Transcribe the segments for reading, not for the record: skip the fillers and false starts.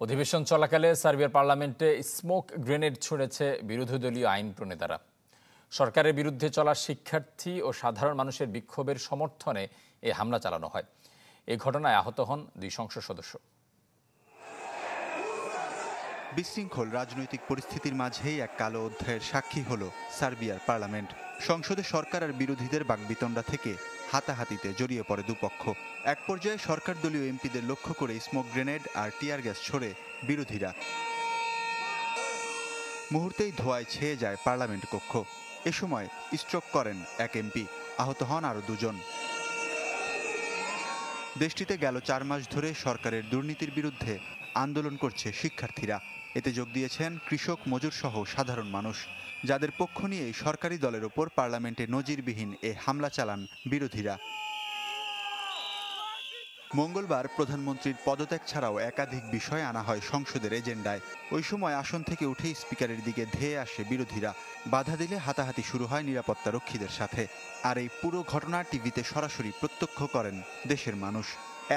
অধিবেশন চলাকালে সার্বিয়ার পার্লামেন্টে স্মোক গ্রেনেড ছুঁড়েছে বিরোধী দলীয় আইন প্রণেতারা। সরকারের বিরুদ্ধে চলা শিক্ষার্থী ও সাধারণ মানুষের বিক্ষোভের সমর্থনে এই হামলা চালানো হয়। এই ঘটনায় আহত হন 2 সংসদ সদস্য। বিশৃঙ্খল রাজনৈতিক পরিস্থিতির মাঝেই এক কালো অধ্যায়ের সাক্ষী হল সার্বিয়ার পার্লামেন্ট। সংসদে সরকার আর বিরোধীদের বাকবিতণ্ডা থেকে হাতাহাতিতে জড়িয়ে পড়ে দুপক্ষ। এক পর্যায়ে সরকার দলীয় এমপিদের লক্ষ্য করে স্মোক গ্রেনেড আর টিয়ার গ্যাস ছোড়ে বিরোধীরা। মুহূর্তেই ধোঁয়ায় ছেয়ে যায় পার্লামেন্ট কক্ষ। এ সময় স্ট্রোক করেন এক এমপি, আহত হন আরও 2 জন। দেশটিতে গেল 4 মাস ধরে সরকারের দুর্নীতির বিরুদ্ধে আন্দোলন করছে শিক্ষার্থীরা। এতে যোগ দিয়েছেন কৃষক, মজুর সহ সাধারণ মানুষ, যাদের পক্ষ নিয়েই সরকারি দলের ওপর পার্লামেন্টে নজিরবিহীন এ হামলা চালান বিরোধীরা। মঙ্গলবার প্রধানমন্ত্রীর পদত্যাগ ছাড়াও একাধিক বিষয় আনা হয় সংসদের এজেন্ডায়। ওই সময় আসন থেকে উঠে স্পিকারের দিকে ধেয়ে আসে বিরোধীরা। বাধা দিলে হাতাহাতি শুরু হয় নিরাপত্তা রক্ষীদের সাথে। আর এই পুরো ঘটনা টিভিতে সরাসরি প্রত্যক্ষ করেন দেশের মানুষ।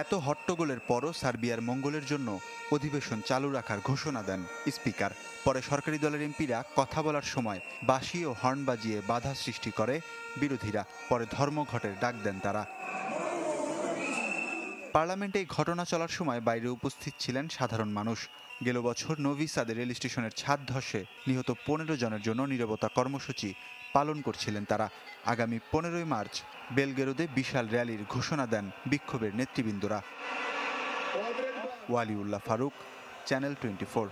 এত হট্টগোলের পরও সার্বিয়ার মঙ্গলের জন্য অধিবেশন চালু রাখার ঘোষণা দেন স্পিকার। পরে সরকারি দলের এমপিরা কথা বলার সময় বাঁশি ও হর্ন বাজিয়ে বাধা সৃষ্টি করে বিরোধীরা। পরে ধর্মঘটের ডাক দেন তারা। পার্লামেন্টে এই ঘটনা চলার সময় বাইরে উপস্থিত ছিলেন সাধারণ মানুষ। গেল বছর নোভি সাদে রেল স্টেশনের ছাদ ধসে নিহত 15 জনের জন্য নীরবতা কর্মসূচি পালন করছিলেন তারা। আগামী 15ই মার্চ বেলগেরোদে বিশাল র্যালির ঘোষণা দেন বিক্ষোভের নেতৃবৃন্দরা। ওয়ালিউল্লাহ ফারুক, চ্যানেল 24।